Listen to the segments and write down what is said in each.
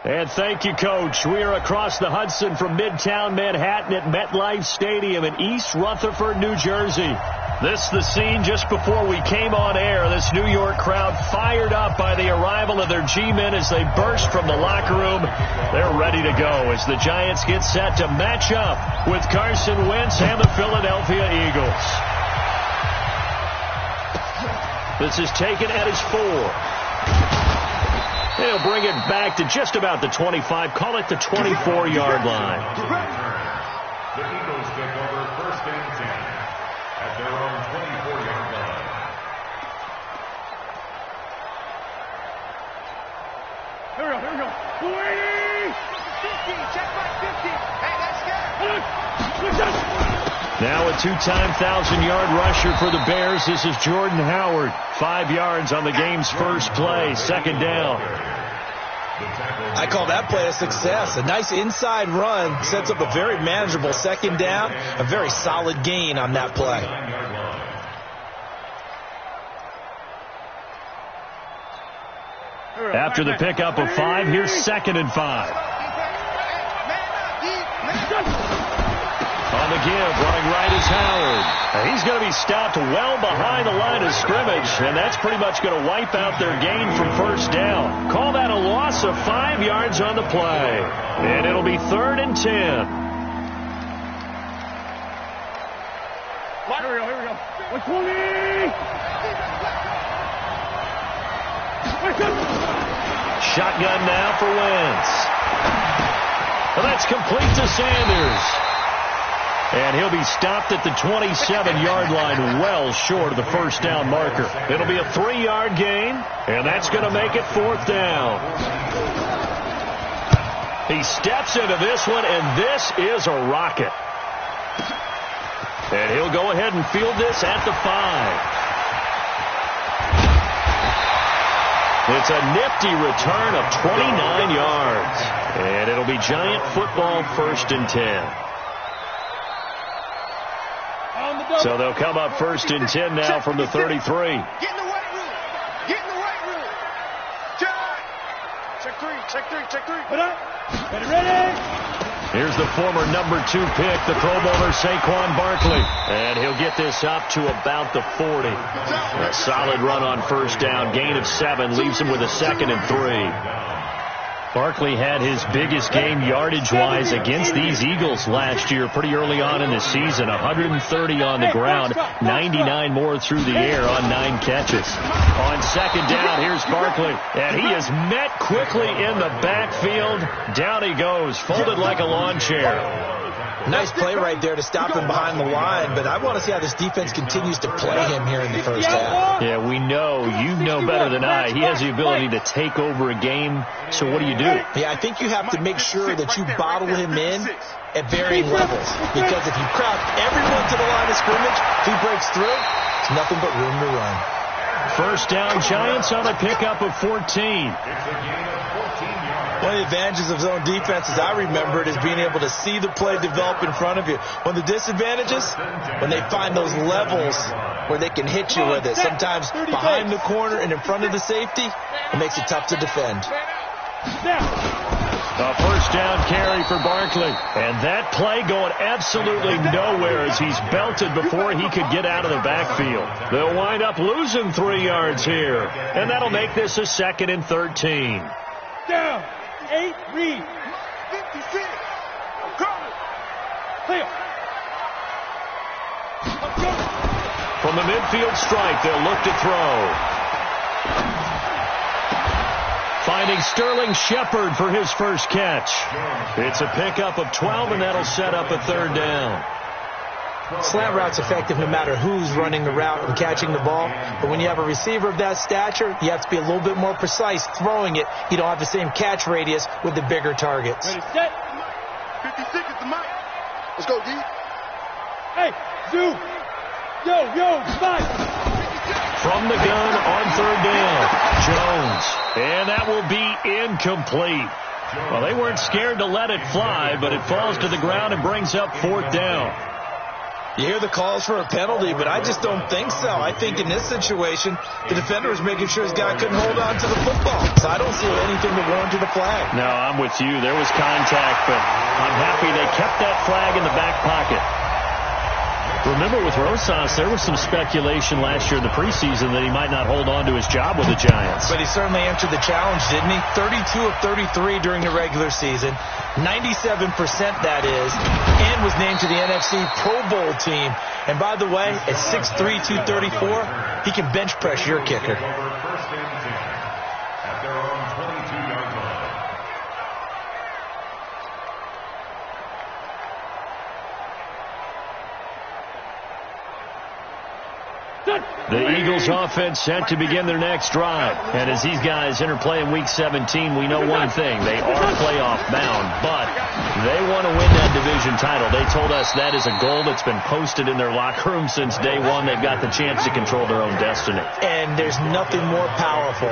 And thank you, Coach. We are across the Hudson from Midtown Manhattan at MetLife Stadium in East Rutherford, New Jersey. This is the scene just before we came on air. This New York crowd fired up by the arrival of their G-men as they burst from the locker room. They're ready to go as the Giants get set to match up with Carson Wentz and the Philadelphia Eagles. This is taken at his 4. They'll bring it back to just about the 25. Call it the 24-yard line. The Eagles take over first and 10 at their own 24-yard line. Here we go. 50. Check back 50. Hey, that's good. Now a 2-time 1,000-yard rusher for the Bears. This is Jordan Howard. 5 yards on the game's first play. Second down. I call that play a success. A nice inside run sets up a very manageable second down. A very solid gain on that play. After the pickup of 5, here's 2nd and 5. On the give, running right is Howard. And he's going to be stopped well behind the line of scrimmage, and that's pretty much going to wipe out their gain from first down. Call that a loss of 5 yards on the play. And it'll be 3rd and 10. Here we go. 120. Shotgun now for Wentz. Well, that's complete to Sanders. And he'll be stopped at the 27-yard line, well short of the first down marker. It'll be a 3-yard gain, and that's going to make it 4th down. He steps into this one, and this is a rocket. And he'll go ahead and field this at the 5. It's a nifty return of 29 yards. And it'll be Giant football, 1st and 10. So they'll come up 1st and 10 now from the 33. Get in the right room. Get in the right room. Check 3. Put up. Ready. Here's the former number 2 pick, the Pro Bowler Saquon Barkley. And he'll get this up to about the 40. A solid run on first down. Gain of 7 leaves him with a 2nd and 3. Barkley had his biggest game yardage-wise against these Eagles last year pretty early on in the season. 130 on the ground, 99 more through the air on 9 catches. On second down, here's Barkley, and he is met quickly in the backfield. Down he goes, folded like a lawn chair. Nice play right there to stop him behind the line, but I want to see how this defense continues to play him here in the first half. Yeah, we know. You know better than I. He has the ability to take over a game, so what do you do? Yeah, I think you have to make sure that you bottle him in at varying levels, because if you crowd everyone to the line of scrimmage, if he breaks through, it's nothing but room to run. First down, Giants on a pickup of 14. One of the advantages of zone defense, as I remember it, is being able to see the play develop in front of you. One of the disadvantages, when they find those levels where they can hit you with it, sometimes behind the corner and in front of the safety, it makes it tough to defend. A first down carry for Barkley. And that play going absolutely nowhere as he's belted before he could get out of the backfield. They'll wind up losing 3 yards here. And that'll make this a 2nd and 13. Down. 8, read. 56. Cover. Clear. From the midfield stripe, they'll look to throw. Finding Sterling Shepard for his first catch. It's a pickup of 12, and that'll set up a 3rd down. Slant route's effective no matter who's running the route and catching the ball. But when you have a receiver of that stature, you have to be a little bit more precise throwing it. You don't have the same catch radius with the bigger targets. Ready, set. 56 is the mic. Let's go, D. Hey, zoom. Yo, spot. From the gun on 3rd down, Jones. And that will be incomplete. Well, they weren't scared to let it fly, but it falls to the ground and brings up 4th down. You hear the calls for a penalty, but I just don't think so. I think in this situation, the defender was making sure his guy couldn't hold on to the football. So I don't see anything that warranted a flag. No, I'm with you. There was contact, but I'm happy they kept that flag in the back pocket. Remember, with Rosas, there was some speculation last year in the preseason that he might not hold on to his job with the Giants. But he certainly answered the challenge, didn't he? 32 of 33 during the regular season, 97% that is, and was named to the NFC Pro Bowl team. And by the way, at 6'3", 234, he can bench press your kicker. First and 10 at their own 22-yard line. The Eagles offense set to begin their next drive. And as these guys interplay in Week 17, we know one thing. They are playoff bound, but they want to win that division title. They told us that is a goal that's been posted in their locker room since day one. They've got the chance to control their own destiny. And there's nothing more powerful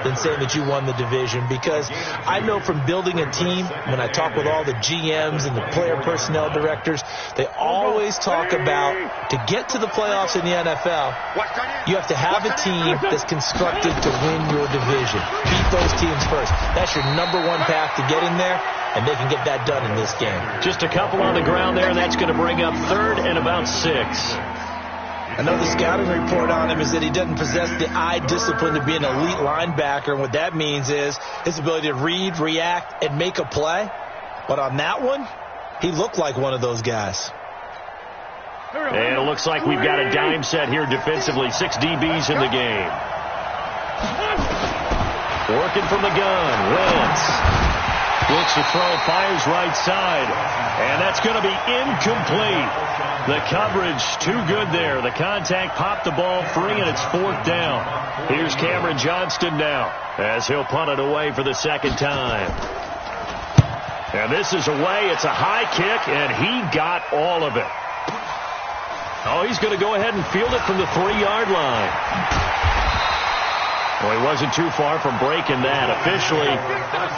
than saying that you won the division, because I know from building a team, when I talk with all the GMs and the player personnel directors, they always talk about, to get to the playoffs in the NFL, you have to have a team that's constructed to win your division. Beat those teams first. That's your number one path to getting there, and they can get that done in this game. Just a couple on the ground there, and that's going to bring up 3rd and about 6. Another scouting report on him is that he doesn't possess the eye discipline to be an elite linebacker, and what that means is his ability to read, react, and make a play. But on that one, he looked like one of those guys. And it looks like we've got a dime set here defensively. 6 DBs in the game. Working from the gun. Wentz looks to throw, fires right side. And that's going to be incomplete. The coverage too good there. The contact popped the ball free, and it's 4th down. Here's Cameron Johnston now as he'll punt it away for the second time. And this is away. It's a high kick, and he got all of it. Oh, he's going to go ahead and field it from the 3-yard line. Well, he wasn't too far from breaking that. Officially,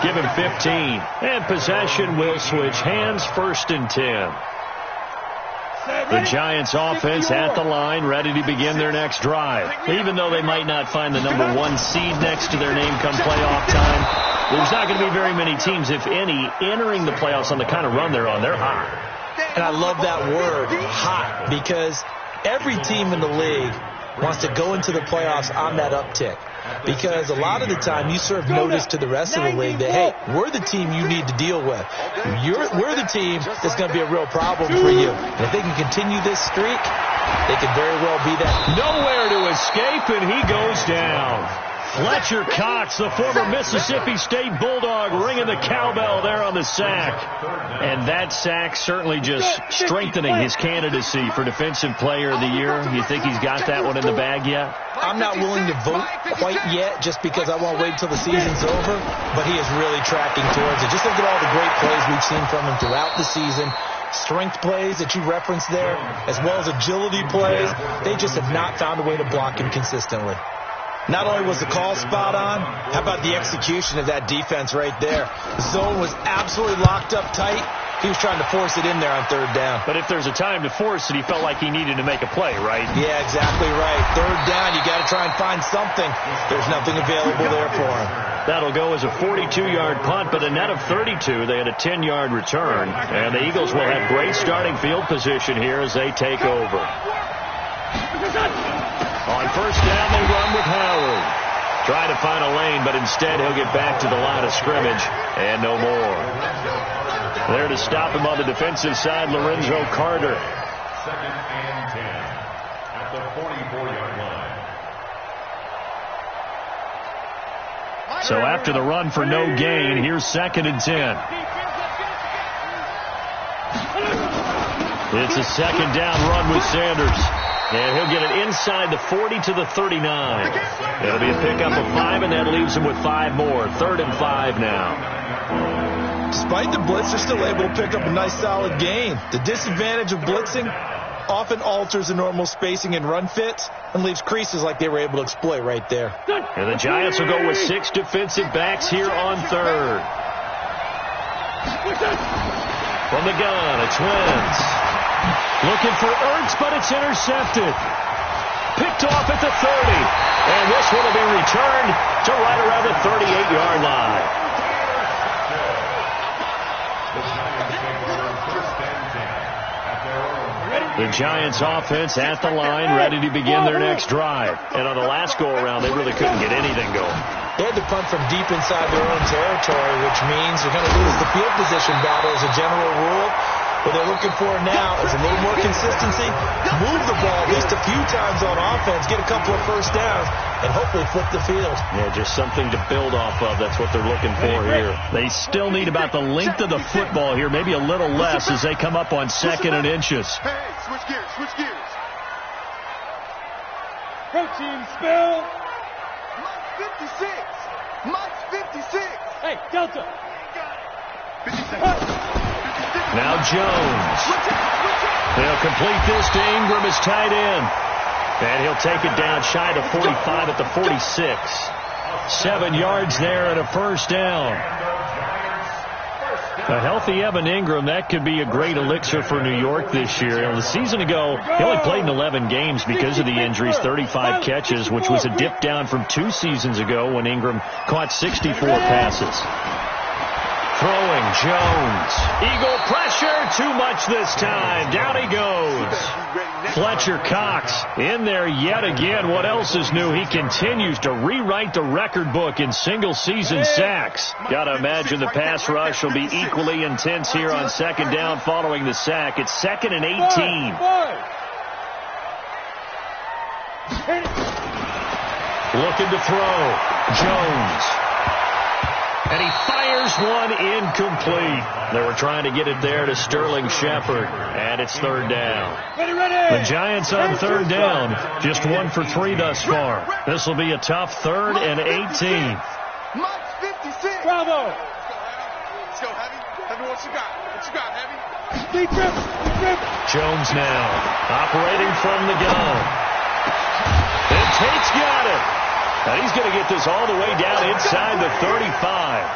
give him 15. And possession will switch hands, 1st and 10. The Giants offense at the line, ready to begin their next drive. Even though they might not find the number 1 seed next to their name come playoff time, there's not going to be very many teams, if any, entering the playoffs on the kind of run they're on. They're hot. And I love that word, hot, because every team in the league wants to go into the playoffs on that uptick. Because a lot of the time you serve notice to the rest of the league that, hey, we're the team you need to deal with. We're the team that's going to be a real problem for you. And if they can continue this streak, they could very well be that. Nowhere to escape, and he goes down. Fletcher Cox, the former Mississippi State Bulldog, ringing the cowbell there on the sack. And that sack certainly just strengthening his candidacy for Defensive Player of the Year. You think he's got that one in the bag yet? I'm not willing to vote quite yet just because I won't wait until the season's over, but he is really tracking towards it. Just look at all the great plays we've seen from him throughout the season. Strength plays that you referenced there, as well as agility plays. They just have not found a way to block him consistently. Not only was the call spot on, how about the execution of that defense right there? The zone was absolutely locked up tight. He was trying to force it in there on 3rd down. But if there's a time to force it, he felt like he needed to make a play, right? Yeah, exactly right. 3rd down, you got to try and find something. There's nothing available there for him. That'll go as a 42-yard punt, but a net of 32. They had a 10-yard return. And the Eagles will have great starting field position here as they take over. On 1st down, they run with Howard. Try to find a lane, but instead he'll get back to the line of scrimmage and no more. There to stop him on the defensive side, Lorenzo Carter. 2nd and 10 at the 44-yard line. So after the run for no gain, here's 2nd and 10. It's a 2nd down run with Sanders. And he'll get it inside the 40 to the 39. It'll be a pickup of 5, and that leaves him with 5 more. 3rd and 5 now. Despite the blitz, they're still able to pick up a nice solid gain. The disadvantage of blitzing often alters the normal spacing and run fits and leaves creases like they were able to exploit right there. And the Giants will go with 6 defensive backs here on 3rd. From the gun, it's Wentz. Looking for Ertz, but it's intercepted. Picked off at the 30. And this one will be returned to right around the 38-yard line. The Giants offense at the line, ready to begin their next drive. And on the last go-around, they really couldn't get anything going. They had to punt from deep inside their own territory, which means they're going to lose the field position battle as a general rule. What they're looking for now is a little more consistency, move the ball at least a few times on offense, get a couple of first downs, and hopefully flip the field. Yeah, just something to build off of. That's what they're looking for here. They still need about the length of the football here, maybe a little less as they come up on 2nd and inches. Hey, switch gears, switch gears. Protein spill. Mike's 56. Mike's 56. Hey, Delta. 56. Now Jones. They'll complete this to Ingram as tight end. And he'll take it down shy to 45 at the 46. 7 yards there and a first down. A healthy Evan Ingram, that could be a great elixir for New York this year. A season ago, he only played in 11 games because of the injuries, 35 catches, which was a dip down from 2 seasons ago when Ingram caught 64 passes. Throwing, Jones. Eagle pressure, too much this time. Down he goes. Fletcher Cox in there yet again. What else is new? He continues to rewrite the record book in single-season sacks. Got to imagine the pass rush will be equally intense here on 2nd down following the sack. It's 2nd and 18. Looking to throw. Jones. And he fires one incomplete. They were trying to get it there to Sterling Shepard. And it's 3rd down. The Giants on 3rd down. Just 1 for 3 thus far. This will be a tough 3rd and 18. Mike's 56. Bravo. Let's go, Heavy. Heavy, what you got? What you got, Heavy? Deep grip. Deep grip. Jones now operating from the gun. And Tate's got it. And he's going to get this all the way down inside the 35.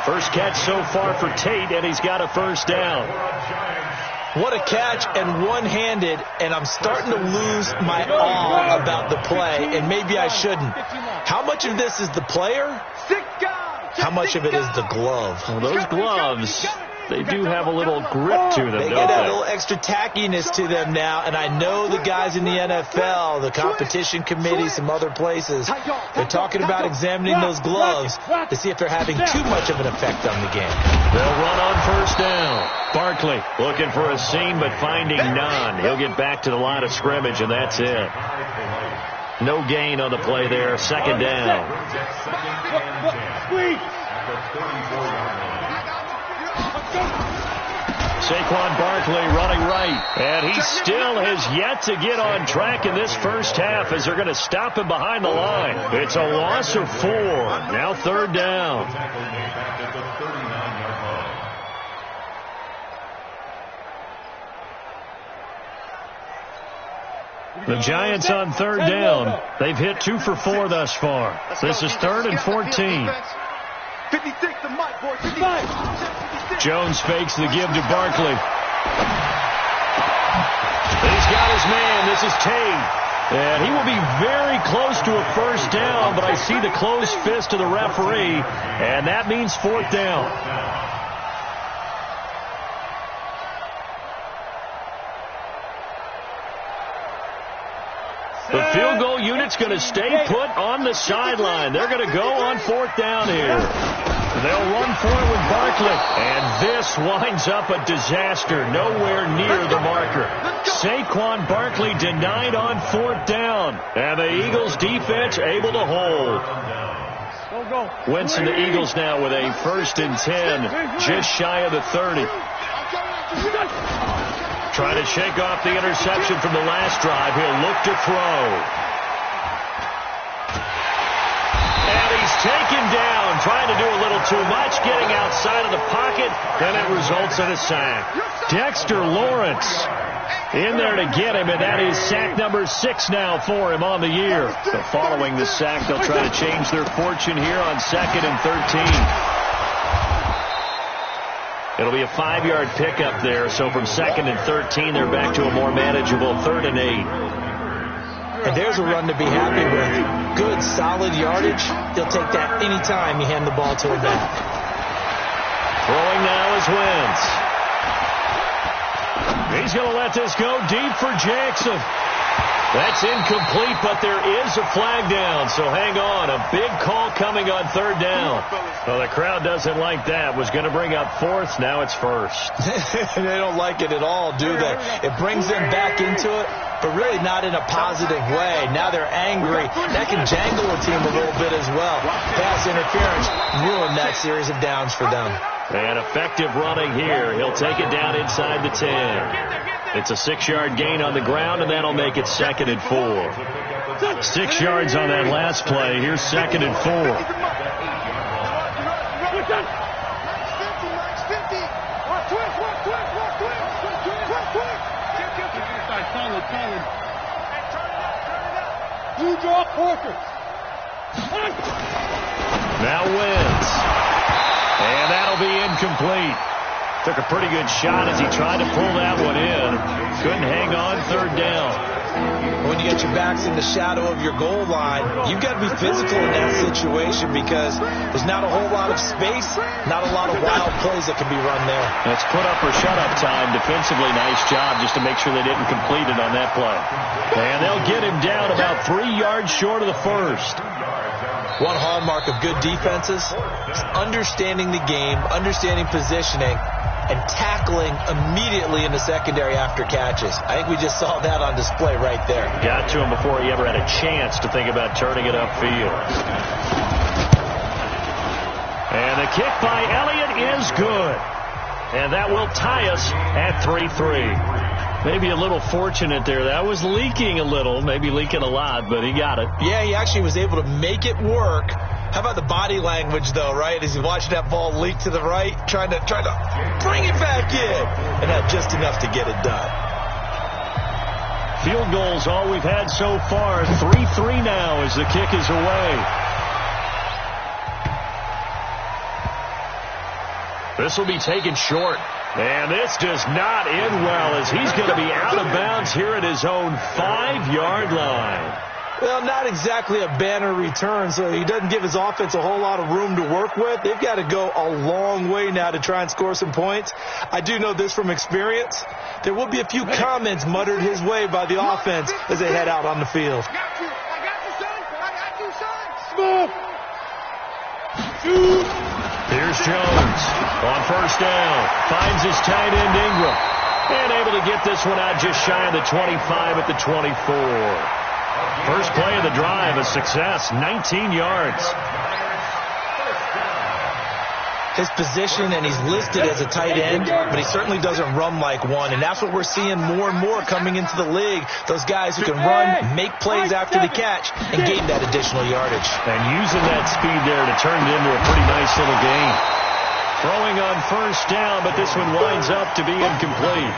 First catch so far for Tate, and he's got a first down. What a catch, and one-handed, and I'm starting to lose my awe about the play, and maybe I shouldn't. How much of this is the player? How much of it is the glove? Well, those gloves, they do have a little grip to them, They don't get a they? little extra tackiness to them now, and I know the guys in the NFL, the competition committee, some other places, they're talking about examining those gloves to see if they're having too much of an effect on the game. They'll run on first down. Barkley looking for a seam, but finding none. He'll get back to the line of scrimmage, and that's it. No gain on the play there. 2nd down. Saquon Barkley running right, and he still has yet to get on track in this first half as they're going to stop him behind the line. It's a loss of 4. Now 3rd down. The Giants on 3rd down. They've hit 2 for 4 thus far. This is 3rd and 14. 56 to Mike, boy. 55. Jones fakes the give to Barkley. He's got his man. This is Tate. And he will be very close to a first down, but I see the closed fist of the referee, and that means 4th down. The field goal unit's going to stay put on the sideline. They're going to go on 4th down here. They'll run for it with Barkley. And this winds up a disaster. Nowhere near the marker. Saquon Barkley denied on 4th down. And the Eagles defense able to hold. Wentz and the Eagles now with a 1st and 10. Just shy of the 30. Trying to shake off the interception from the last drive. He'll look to throw. And he's taken down, trying to do a little too much, getting outside of the pocket, and it results in a sack. Dexter Lawrence in there to get him, and that is sack number 6 now for him on the year. So following the sack, they'll try to change their fortune here on 2nd and 13. It'll be a 5-yard pickup there. So from 2nd and 13, they're back to a more manageable 3rd and 8. And there's a run to be happy with. Good, solid yardage. He'll take that any time you hand the ball to him back. Throwing now is Wentz. He's going to let this go deep for Jackson. That's incomplete, but there is a flag down, so hang on. A big call coming on 3rd down. Well, the crowd doesn't like that. Was going to bring up 4th. Now it's 1st. They don't like it at all, do they? It brings them back into it, but really not in a positive way. Now they're angry. That can jangle a team a little bit as well. Pass interference ruined that series of downs for them. And effective running here. He'll take it down inside the 10. It's a 6-yard gain on the ground, and that'll make it 2nd and 4. 6 yards on that last play. Here's 2nd and 4. Now Wentz. And that'll be incomplete. Took a pretty good shot as he tried to pull that one in. Couldn't hang on 3rd down. When you get your backs in the shadow of your goal line, you've got to be physical in that situation because there's not a whole lot of space, not a lot of wild plays that can be run there. That's put up or shut up time. Defensively, nice job just to make sure they didn't complete it on that play. And they'll get him down about 3 yards short of the 1st. One hallmark of good defenses is understanding the game, understanding positioning, and tackling immediately in the secondary after catches. I think we just saw that on display right there. Got to him before he ever had a chance to think about turning it upfield. And the kick by Elliott is good. And that will tie us at 3-3. Maybe a little fortunate there. That was leaking a little, maybe leaking a lot, but he got it. Yeah, he actually was able to make it work. How about the body language, though, right? As he watched that ball leak to the right, trying to bring it back in, and had just enough to get it done. Field goals all we've had so far. 3-3 now as the kick is away. This will be taken short. And this does not end well as he's going to be out of bounds here at his own 5-yard line. Well, not exactly a banner return, so he doesn't give his offense a whole lot of room to work with. They've got to go a long way now to try and score some points. I do know this from experience. There will be a few comments muttered his way by the offense as they head out on the field. I got you, son. Here's Jones on 1st down. Finds his tight end Ingram. And able to get this one out just shy of the 25 at the 24. First play of the drive, a success, 19 yards. His position, and he's listed as a tight end, but he certainly doesn't run like one, and that's what we're seeing more and more coming into the league. Those guys who can run, make plays after the catch, and gain that additional yardage. And using that speed there to turn it into a pretty nice little gain. Throwing on 1st down, but this one winds up to be incomplete.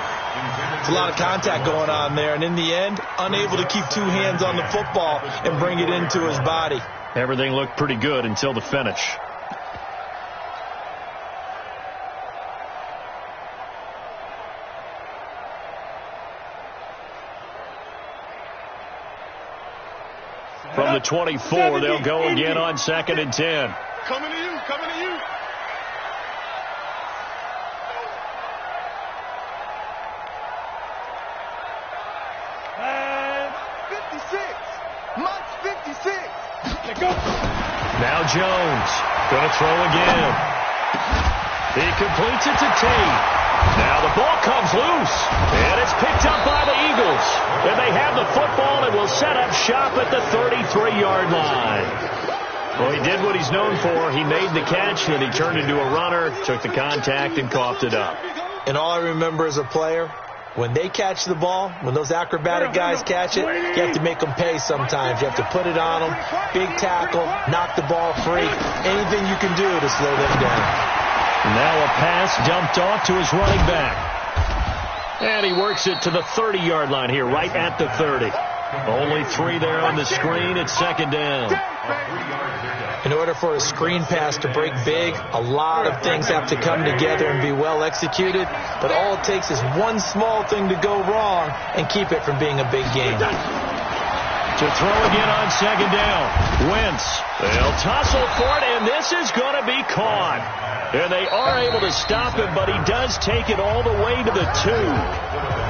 It's a lot of contact going on there, and in the end, unable to keep 2 hands on the football and bring it into his body. Everything looked pretty good until the finish. From the 24, they'll go again on 2nd and 10. Coming to you, coming to you. And 56. Mike's 56. Let go. Now Jones going to throw again. He completes it to Tate. Now the ball comes loose, and it's picked up by the Eagles. And they have the football and will set up shop at the 33-yard line. Well, he did what he's known for. He made the catch, then he turned into a runner, took the contact, and coughed it up. And all I remember as a player, when they catch the ball, when those acrobatic guys catch it, you have to make them pay sometimes. You have to put it on them, big tackle, knock the ball free, anything you can do to slow them down. Now a pass dumped off to his running back. And he works it to the 30-yard line here, right at the 30. Only 3 there on the screen. It's second down. In order for a screen pass to break big, a lot of things have to come together and be well executed. But all it takes is one small thing to go wrong and keep it from being a big game. To throw again on second down. Wentz. They'll tussle for it, and this is going to be caught. And they are able to stop him, but he does take it all the way to the 2.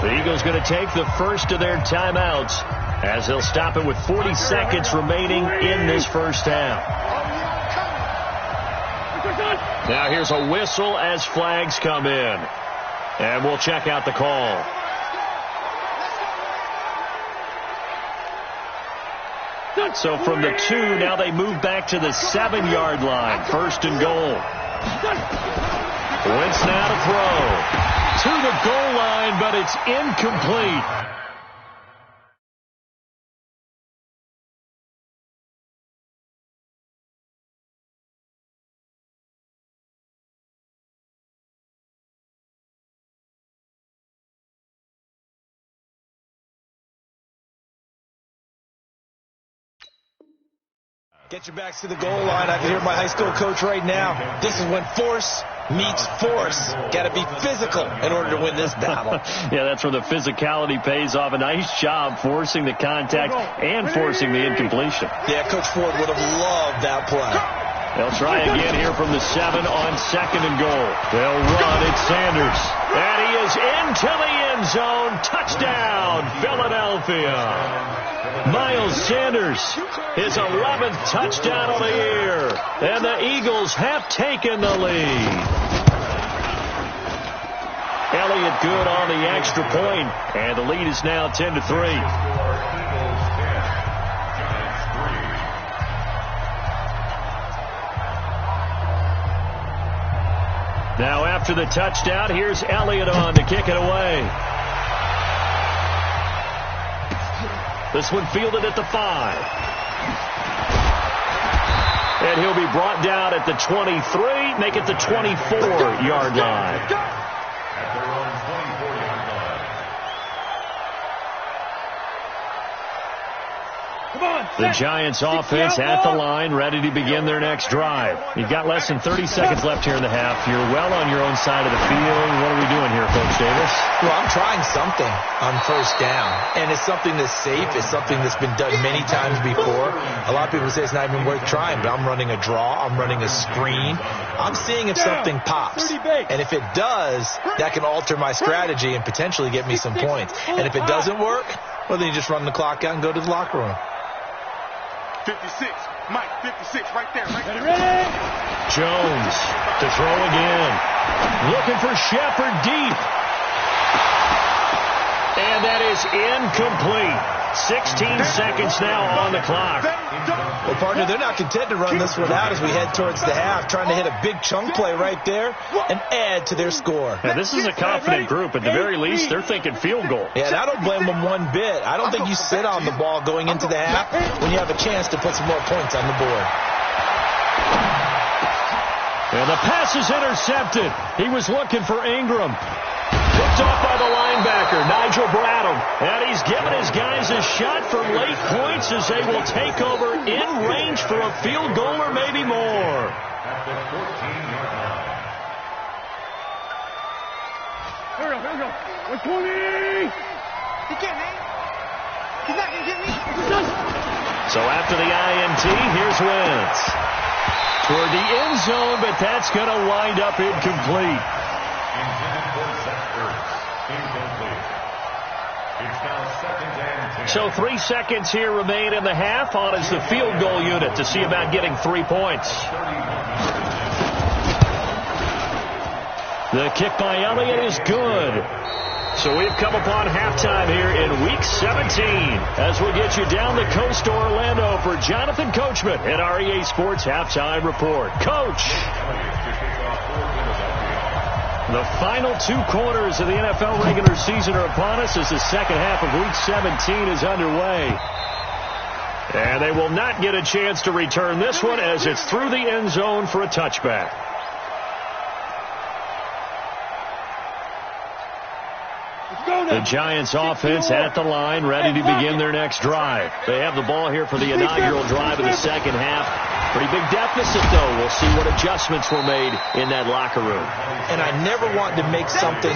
The Eagles going to take the first of their timeouts as they'll stop it with 40 seconds remaining in this first half. Now here's a whistle as flags come in. And we'll check out the call. So from the 2, now they move back to the 7-yard line. First and goal. Wentz now to throw. To the goal line, but it's incomplete. Get your backs to the goal line. I can hear my high school coach right now. This is when force meets force. Got to be physical in order to win this battle. Yeah, that's where the physicality pays off. A nice job forcing the contact and forcing the incompletion. Yeah, Coach Ford would have loved that play. They'll try again here from the 7 on second and goal. They'll run. It's Sanders. And he is into the end zone. Touchdown, Philadelphia. Miles Sanders, his 11th touchdown of the year. And the Eagles have taken the lead. Elliott good on the extra point, and the lead is now 10-3. Now after the touchdown, here's Elliott on to kick it away. This one fielded at the 5. And he'll be brought down at the 23, make it the 24-yard line. The Giants offense at the line, ready to begin their next drive. You've got less than 30 seconds left here in the half. You're well on your own side of the field. What are we doing here, Coach Davis? Well, I'm trying something on first down, and it's something that's safe. It's something that's been done many times before. A lot of people say it's not even worth trying, but I'm running a draw. I'm running a screen. I'm seeing if something pops, and if it does, that can alter my strategy and potentially get me some points. And if it doesn't work, well, then you just run the clock out and go to the locker room. 56, Mike, 56, right there, right there. Ready? Jones to throw again. Looking for Shepard deep. And that is incomplete. 16 seconds now on the clock. Well, partner, they're not content to run this one out as we head towards the half, trying to hit a big chunk play right there and add to their score. Now, this is a confident group. At the very least, they're thinking field goal. Yeah, and I don't blame them one bit. I don't think you sit on the ball going into the half when you have a chance to put some more points on the board. And the pass is intercepted. He was looking for Ingram. Picked off by the linebacker, Nigel Bradham. And he's given his guys a shot for late points as they will take over in range for a field goal or maybe more. At the 14-yard line. Here we go. 120. He can't hang. He's not going to get me. So after the INT, here's Wentz. Toward the end zone, but that's going to wind up incomplete. Intended for Zach Ertz. Incomplete. It's now second and 10. So 3 seconds here remain in the half on as the field goal unit to see about getting 3 points. The kick by Elliott is good. So we've come upon halftime here in Week 17 as we'll get you down the coast to Orlando for Jonathan Coachman at our EA Sports Halftime Report. Coach! The final 2 quarters of the NFL regular season are upon us as the second half of Week 17 is underway. And they will not get a chance to return this one as it's through the end zone for a touchback. Let's go The Giants offense at the line, ready to begin their next drive. They have the ball here for the inaugural drive of the second half. Pretty big deficit, though. We'll see what adjustments were made in that locker room. And I never want to make something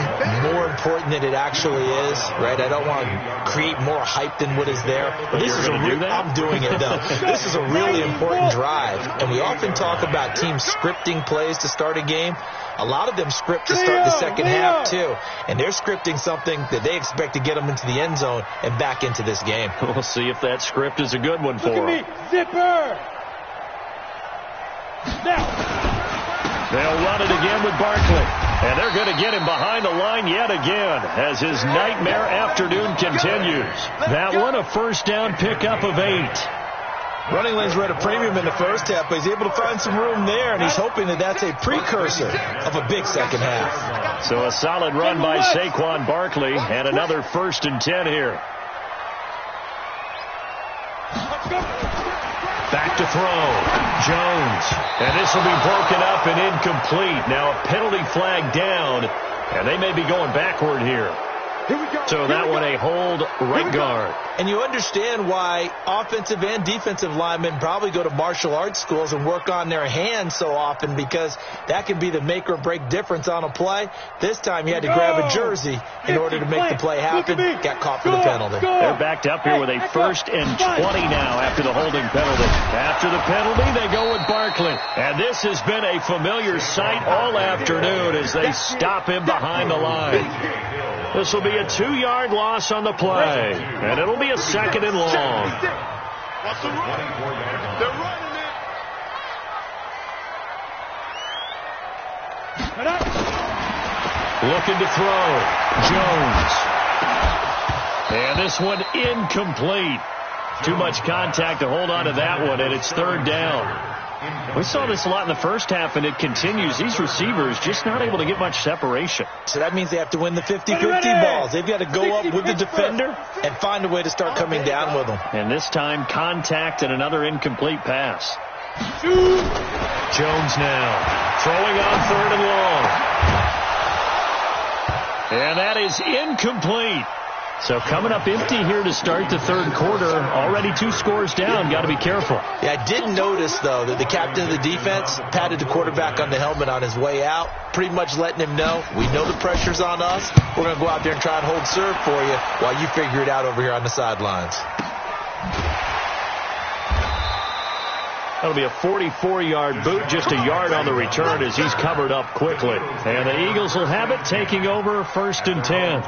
more important than it actually is, right? I don't want to create more hype than what is there. But this is I'm doing it, though. This is a really important drive. And we often talk about teams scripting plays to start a game. A lot of them script to start the second half, too. And they're scripting something that they expect to get them into the end zone and back into this game. We'll see if that script is a good one for them. Zipper! Now. They'll run it again with Barkley. And they're going to get him behind the line yet again as his nightmare afternoon continues. That one, a first down pickup of 8. Running lanes were at a premium in the first half, but he's able to find some room there, and he's hoping that that's a precursor of a big second half. So a solid run by Saquon Barkley, and another 1st and 10 here. Back to throw. Jones. And this will be broken up and incomplete. Now a penalty flag down, and they may be going backward here. So that one a hold right guard. And you understand why offensive and defensive linemen probably go to martial arts schools and work on their hands so often, because that can be the make or break difference on a play. This time he had to grab a jersey in order to make the play happen. Got caught for the penalty. They're backed up here with a 1st and 20 now after the holding penalty. After the penalty, they go with Barkley. And this has been a familiar sight all afternoon as they stop him behind the line. This will be a 2-yard loss on the play, and it'll be a 2nd and long. They're running it. Looking to throw. Jones. And this one incomplete. Too much contact to hold on to that one, and it's 3rd down. We saw this a lot in the first half, and it continues. These receivers just not able to get much separation. So that means they have to win the 50-50 balls. They've got to go up with the defender and find a way to start coming down with them. And this time, contact and another incomplete pass. Jones now throwing on 3rd and long. And that is incomplete. So coming up empty here to start the 3rd quarter. Already 2 scores down. Got to be careful. Yeah, I did notice, though, that the captain of the defense patted the quarterback on the helmet on his way out, pretty much letting him know, we know the pressure's on us. We're going to go out there and try and hold serve for you while you figure it out over here on the sidelines. That'll be a 44-yard boot, just a yard on the return as he's covered up quickly. And the Eagles will have it, taking over 1st and 10.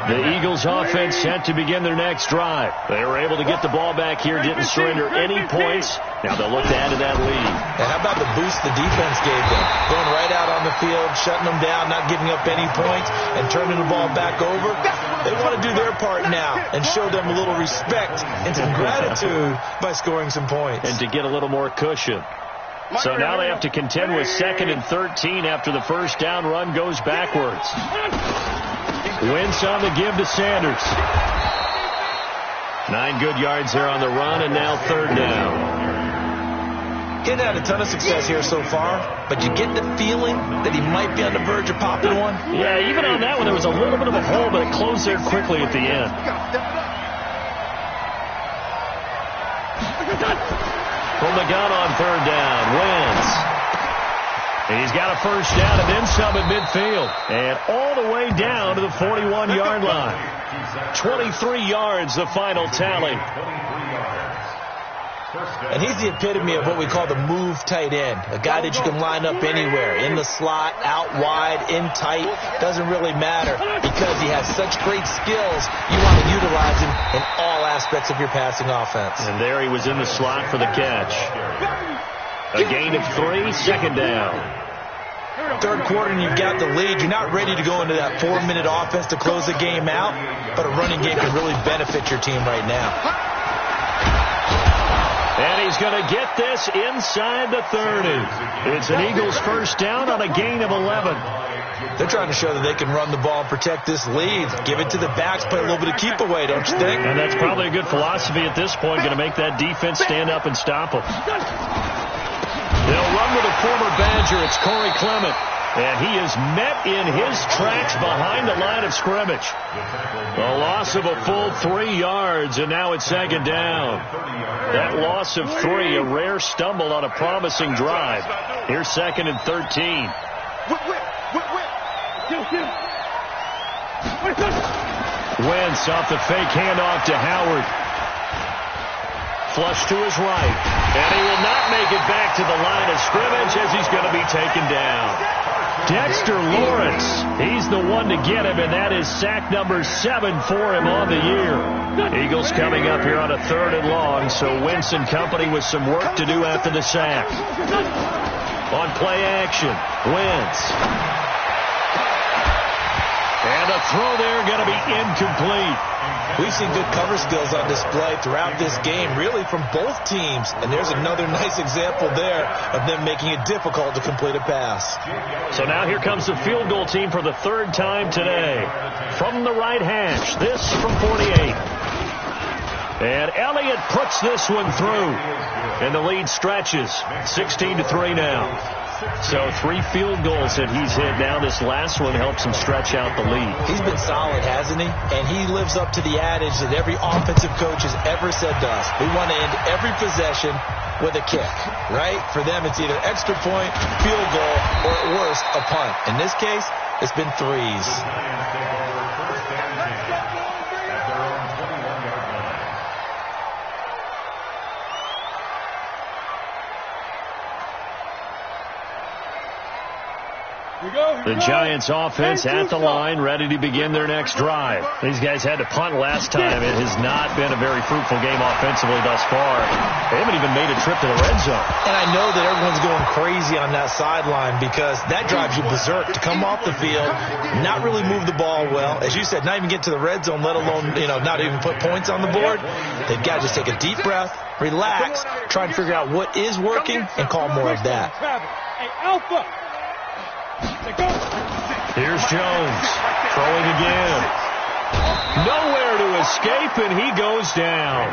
The Eagles offense set to begin their next drive. They were able to get the ball back here, didn't surrender any points. Now they'll look to add to that lead. And how about the boost the defense gave them? Going right out on the field, shutting them down, not giving up any points, and turning the ball back over. They want to do their part now and show them a little respect and some gratitude by scoring some points. And to get a little more cushion. So now they have to contend with 2nd and 13 after the first down run goes backwards. Wentz on the give to Sanders. 9 good yards there on the run, and now 3rd down. He hadn't had a ton of success here so far, but you get the feeling that he might be on the verge of popping one. Yeah, even on that one, there was a little bit of a hole, but it closed there quickly at the end. From the gun on 3rd down, Wentz. And he's got a first down and then some at midfield. And all the way down to the 41-yard line. 23 yards, the final tally. And he's the epitome of what we call the move tight end. A guy that you can line up anywhere. In the slot, out wide, in tight. Doesn't really matter because he has such great skills. You want to utilize him in all aspects of your passing offense. And there he was in the slot for the catch. A gain of 3, 2nd down. 3rd quarter and you've got the lead. You're not ready to go into that 4-minute offense to close the game out, but a running game can really benefit your team right now. And he's going to get this inside the 30. It's an Eagles first down on a gain of 11. They're trying to show that they can run the ball and protect this lead. Give it to the backs, play a little bit of keep away, don't you think? And that's probably a good philosophy at this point, going to make that defense stand up and stop them. They'll run with a former Badger. It's Corey Clement. And he is met in his tracks behind the line of scrimmage. A loss of a full 3 yards, and now it's second down. That loss of 3, a rare stumble on a promising drive. Here's 2nd and 13. Wentz off the fake handoff to Howard. Flush to his right. And he will not make it back to the line of scrimmage as he's going to be taken down. Dexter Lawrence, he's the one to get him, and that is sack number 7 for him on the year. Eagles coming up here on a 3rd and long, so Wentz and company with some work to do after the sack. On play action, Wentz. And a throw there going to be incomplete. We've seen good cover skills on display throughout this game, really from both teams. And there's another nice example there of them making it difficult to complete a pass. So now here comes the field goal team for the 3rd time today. From the right hash, this from 48. And Elliott puts this one through. And the lead stretches. 16-3 now. So 3 field goals that he's hit now. This last one helps him stretch out the lead. He's been solid, hasn't he? And he lives up to the adage that every offensive coach has ever said to us. We want to end every possession with a kick, right? For them, it's either extra point, field goal, or at worst, a punt. In this case, it's been 3s. The Giants offense at the line, ready to begin their next drive. These guys had to punt last time. It has not been a very fruitful game offensively thus far. They haven't even made a trip to the red zone. And I know that everyone's going crazy on that sideline because that drives you berserk to come off the field, not really move the ball well. As you said, not even get to the red zone, let alone, not even put points on the board. They've got to just take a deep breath, relax, try and figure out what is working, and call more of that. Hey, Alpha! Here's Jones, throwing again. Nowhere to escape, and he goes down.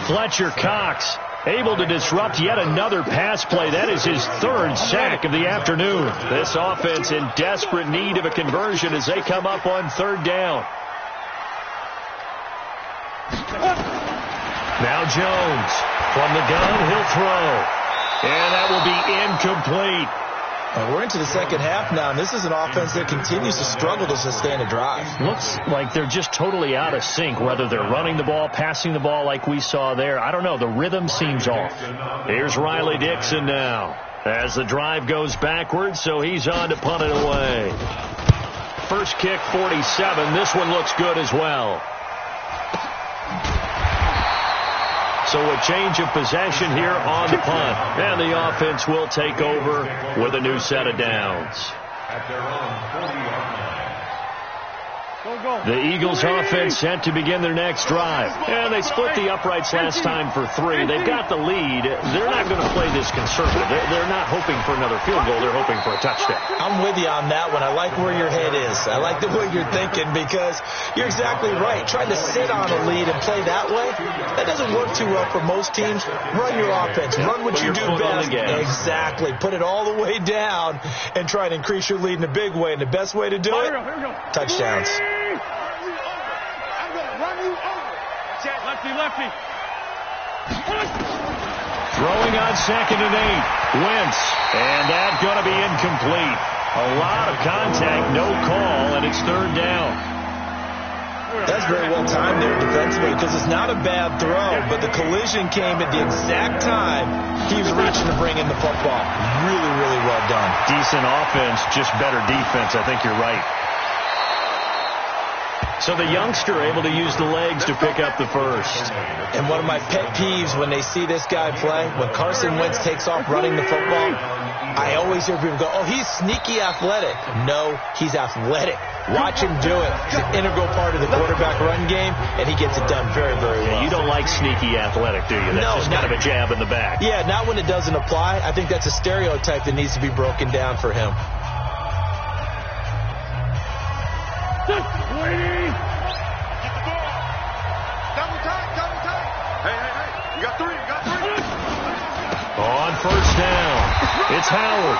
Fletcher Cox able to disrupt yet another pass play. That is his 3rd sack of the afternoon. This offense in desperate need of a conversion as they come up on 3rd down. Now Jones from the gun, he'll throw. And that will be incomplete. We're into the second half now, and this is an offense that continues to struggle to sustain a drive. Looks like they're just totally out of sync, whether they're running the ball, passing the ball like we saw there. I don't know. The rhythm seems off. Here's Riley Dixon now as the drive goes backwards, so he's on to punt it away. First kick, 47. This one looks good as well. So a change of possession here on the punt. And the offense will take over with a new set of downs. At their own 40-yard line. The Eagles offense set to begin their next drive. And they split the uprights last time for 3. They've got the lead. They're not going to play this conservative. They're not hoping for another field goal. They're hoping for a touchdown. I'm with you on that one. I like where your head is. I like the way you're thinking because you're exactly right. Trying to sit on a lead and play that way, that doesn't work too well for most teams. Run your offense. Run what you do best. Exactly. Put it all the way down and try and increase your lead in a big way. And the best way to do it, touchdowns. Lefty. Throwing on 2nd and 8. Wentz. And that's going to be incomplete. A lot of contact, no call, and it's 3rd down. That's very well timed there defensively because it's not a bad throw, but the collision came at the exact time he was reaching to bring in the football. Really, really well done. Decent offense, just better defense. I think you're right. So the youngster able to use the legs to pick up the first. And one of my pet peeves when they see this guy play, when Carson Wentz takes off running the football, I always hear people go, oh, he's sneaky athletic. No, he's athletic. Watch him do it. It's an integral part of the quarterback run game, and he gets it done very, very well. Yeah, you don't like sneaky athletic, do you? That's just kind of a jab in the back. Yeah, not when it doesn't apply. I think that's a stereotype that needs to be broken down for him. Waiting. Get the ball. Double tight. Hey. You got three. On 1st down, it's Howard.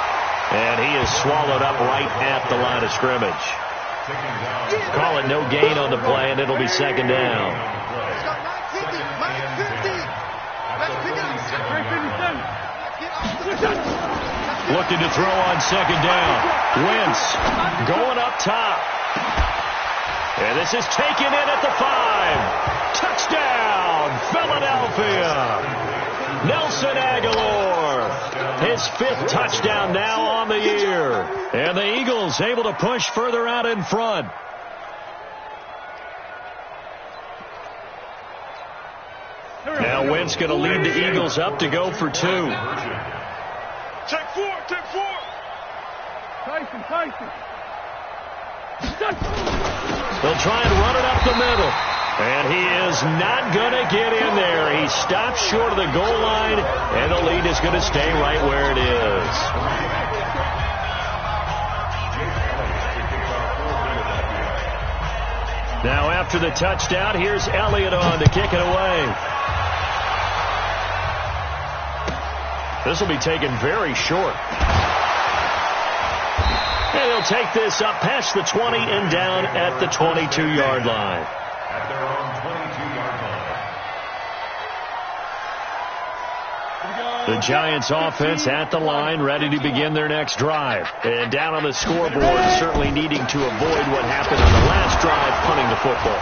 And he is swallowed up right at the line of scrimmage. Call it no gain on the play, and it'll be second down. Looking to throw on second down. Wentz going up top. And this is taken in at the 5. Touchdown, Philadelphia. Nelson Aguilar. His 5th touchdown now on the year. And the Eagles able to push further out in front. Now Wentz going to lead the Eagles up to go for 2. Check 4, check 4. Tyson. They'll try and run it up the middle. And he is not going to get in there. He stops short of the goal line, and the lead is going to stay right where it is. Now after the touchdown, here's Elliott on to kick it away. This will be taken very short. And they'll take this up past the 20 and down at the 22-yard line. At their own 22-yard line. The Giants offense at the line, ready to begin their next drive. And down on the scoreboard, certainly needing to avoid what happened on the last drive, punting the football.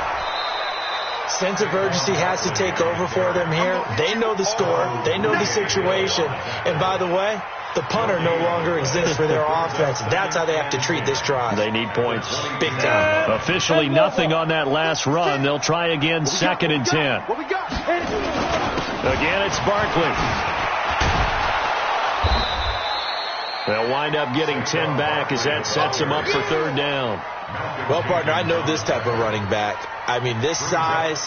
Sense of urgency has to take over for them here. They know the score. They know the situation. And by the way, the punter no longer exists for their offense. That's how they have to treat this drive. They need points. Big time. Officially nothing on that last run. They'll try again, 2nd and 10. Again, it's Barkley. They'll wind up getting 10 back as that sets them up for 3rd down. Well, partner, I know this type of running back. I mean, this size,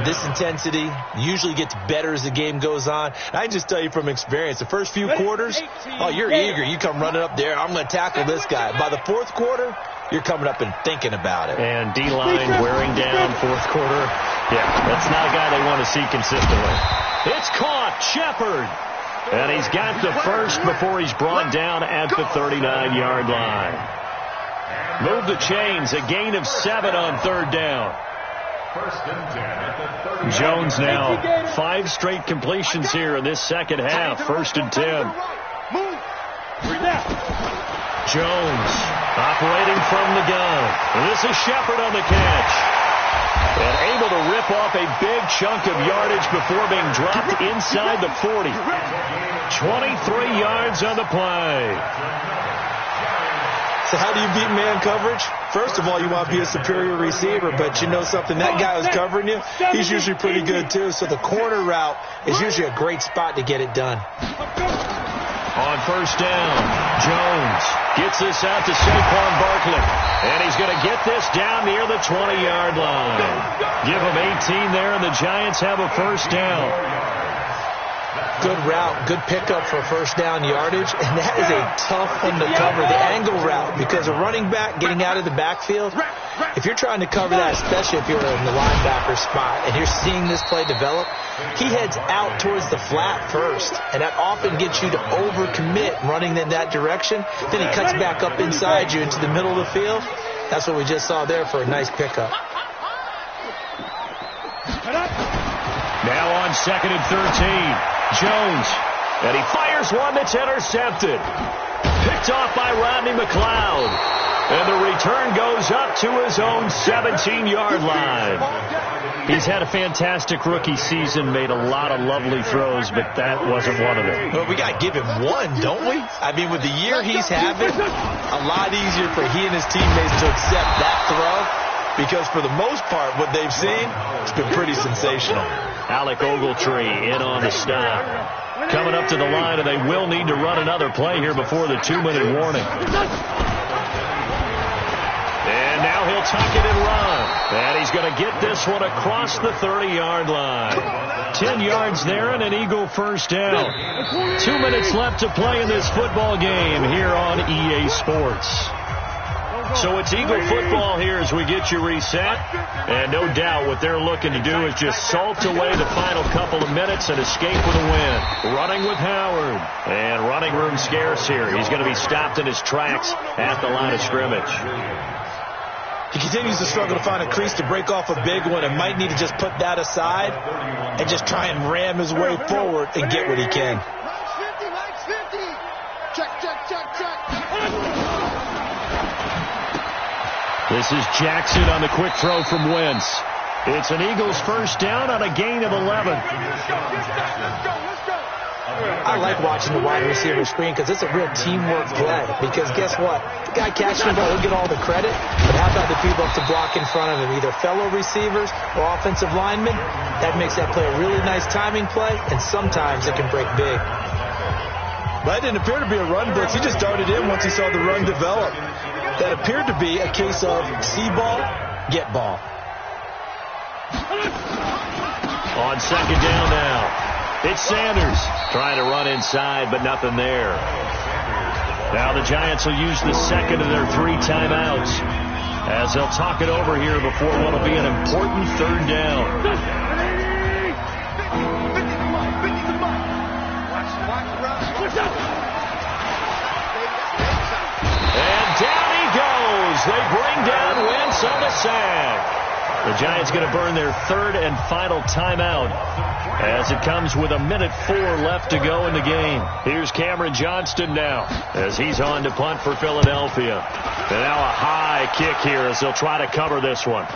this intensity usually gets better as the game goes on. And I can just tell you from experience, the first few quarters, oh, you're eager. You come running up there, I'm going to tackle this guy. By the 4th quarter, you're coming up and thinking about it. And D-line wearing down 4th quarter. Yeah, that's not a guy they want to see consistently. It's caught, Shepard. And he's got the first before he's brought down at the 39-yard line. Move the chains, a gain of 7 on 3rd down. Jones now 5 straight completions here in this second half. 1st and 10. Jones operating from the gun. And this is Shepard on the catch. And able to rip off a big chunk of yardage before being dropped inside the 40. 23 yards on the play. So how do you beat man coverage? First of all, you want to be a superior receiver, but you know something, that guy who's covering you, he's usually pretty good too. So the corner route is usually a great spot to get it done. On 1st down, Jones gets this out to Saquon Barkley. And he's going to get this down near the 20-yard line. Give him 18 there, and the Giants have a 1st down. Good route, good pickup for 1st down yardage, and that is a tough one to cover, the angle route, because a running back getting out of the backfield, if you're trying to cover that, especially if you're in the linebacker spot and you're seeing this play develop, he heads out towards the flat first, and that often gets you to overcommit running in that direction. Then he cuts back up inside you into the middle of the field. That's what we just saw there for a nice pickup. Now on 2nd and 13. Jones, and he fires one that's intercepted. Picked off by Rodney McLeod. And the return goes up to his own 17-yard line. He's had a fantastic rookie season, made a lot of lovely throws, but that wasn't one of them. Well, we got to give him one, don't we? I mean, with the year he's having, a lot easier for he and his teammates to accept that throw, because for the most part, what they've seen, it's been pretty sensational. Alec Ogletree in on the stop. Coming up to the line, and they will need to run another play here before the 2-minute warning. And now he'll tuck it and run. And he's going to get this one across the 30-yard line. 10 yards there and an Eagle 1st down. 2 minutes left to play in this football game here on EA Sports. So it's Eagle football here as we get you reset. And no doubt what they're looking to do is just salt away the final couple of minutes and escape with a win. Running with Howard. And running room scarce here. He's going to be stopped in his tracks at the line of scrimmage. He continues to struggle to find a crease to break off a big one and might need to just put that aside and just try and ram his way forward and get what he can. This is Jackson on the quick throw from Wentz. It's an Eagles first down on a gain of 11. I like watching the wide receiver screen because it's a real teamwork play. Because guess what? The guy catching the ball will get all the credit, but how about the people up to block in front of him, either fellow receivers or offensive linemen? That makes that play a really nice timing play, and sometimes it can break big. That didn't appear to be a run blitz. He just darted in once he saw the run develop. That appeared to be a case of see ball, get ball. On second down now. It's Sanders trying to run inside, but nothing there. Now the Giants will use the second of their 3 timeouts as they'll talk it over here before what will be an important third down. And down he goes. They bring down Wentz on the sack. The Giants going to burn their 3rd and final timeout as it comes with 1:04 left to go in the game. Here's Cameron Johnston now as he's on to punt for Philadelphia. And now a high kick here as they'll try to cover this one.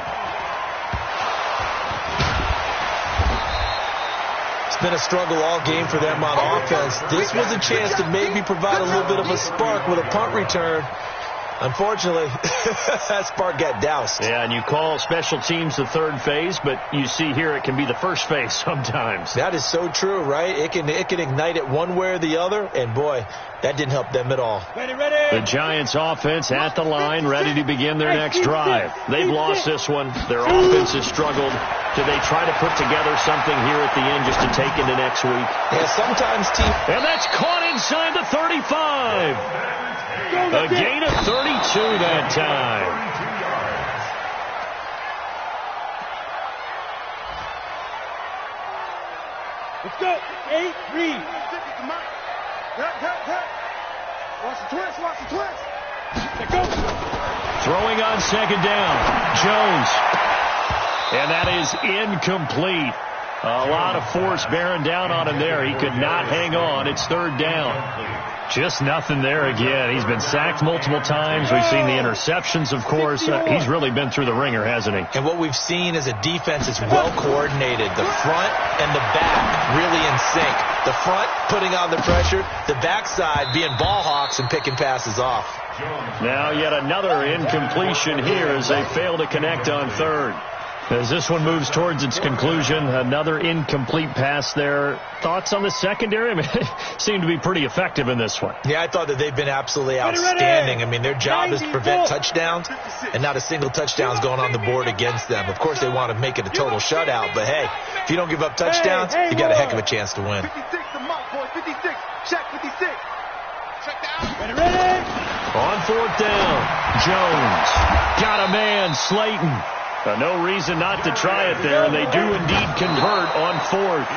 It's been a struggle all game for them on offense. This was a chance to maybe provide a little bit of a spark with a punt return. Unfortunately, that spark got doused. Yeah, and you call special teams the third phase, but you see here it can be the first phase sometimes. That is so true, right? It can ignite it one way or the other, and boy, that didn't help them at all. Ready. The Giants offense at the line, ready to begin their next drive. They've lost this one. Their offense has struggled. Do they try to put together something here at the end just to take into next week? Yeah, sometimes teams... And that's caught inside the 35. A gain of 32 that time. Let's go. 8, read. Watch the twist. Let's go. Throwing on second down. Jones. And that is incomplete. A lot of force bearing down on him there. He could not hang on. It's 3rd down. Just nothing there again. He's been sacked multiple times. We've seen the interceptions, of course. He's really been through the ringer, hasn't he? And what we've seen is a defense that's well coordinated. The front and the back really in sync. The front putting on the pressure. The backside being ball hawks and picking passes off. Now yet another incompletion here as they fail to connect on 3rd. As this one moves towards its conclusion, another incomplete pass there. Thoughts on the secondary? I mean, they seem to be pretty effective in this one. Yeah, I thought that they've been absolutely outstanding. I mean, their job is to prevent touchdowns, and not a single touchdown's going on the board against them. Of course, they want to make it a total shutout, but hey, if you don't give up touchdowns, you got a heck of a chance to win. 56, the mark, boy. 56. Check 56. Check down. Ready. On 4th down, Jones. Got a man, Slayton. No reason not to try it there, and they do indeed convert on 4th.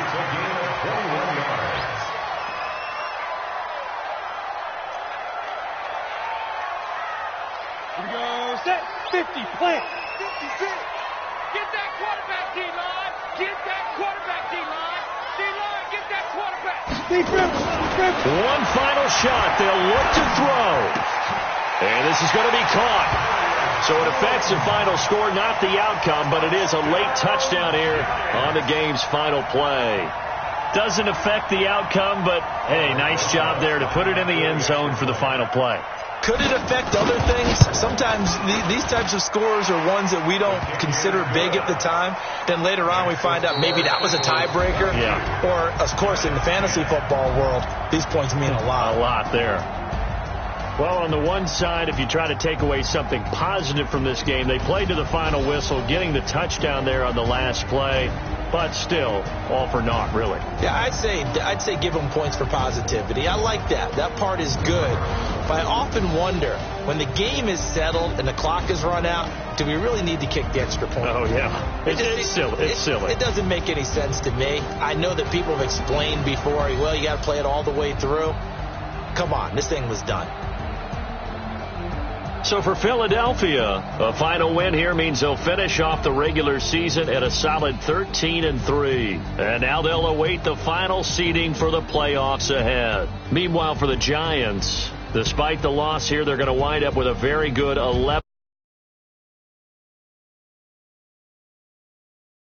Here we go. Set. 50. Plant. 56. Get that quarterback, D-line. Get that quarterback, D-line. D-line, get that quarterback. One final shot. They'll look to throw. And this is going to be caught. So it affects the final score, not the outcome, but it is a late touchdown here on the game's final play. Doesn't affect the outcome, but, hey, nice job there to put it in the end zone for the final play. Could it affect other things? Sometimes these types of scores are ones that we don't consider big at the time. Then later on we find out maybe that was a tiebreaker. Yeah. Or, of course, in the fantasy football world, these points mean a lot. A lot there. Well, on the one side, if you try to take away something positive from this game, they played to the final whistle, getting the touchdown there on the last play. but still all for naught, really. Yeah, I'd say give them points for positivity. I like that. That part is good. But I often wonder, when the game is settled and the clock is run out, do we really need to kick the extra point? Oh, yeah. It's silly. It's silly. It doesn't make any sense to me. I know that people have explained before, well, you got to play it all the way through. Come on, this thing was done. So for Philadelphia, a final win here means they'll finish off the regular season at a solid 13-3. And now they'll await the final seeding for the playoffs ahead. Meanwhile, for the Giants, despite the loss here, they're going to wind up with a very good 11.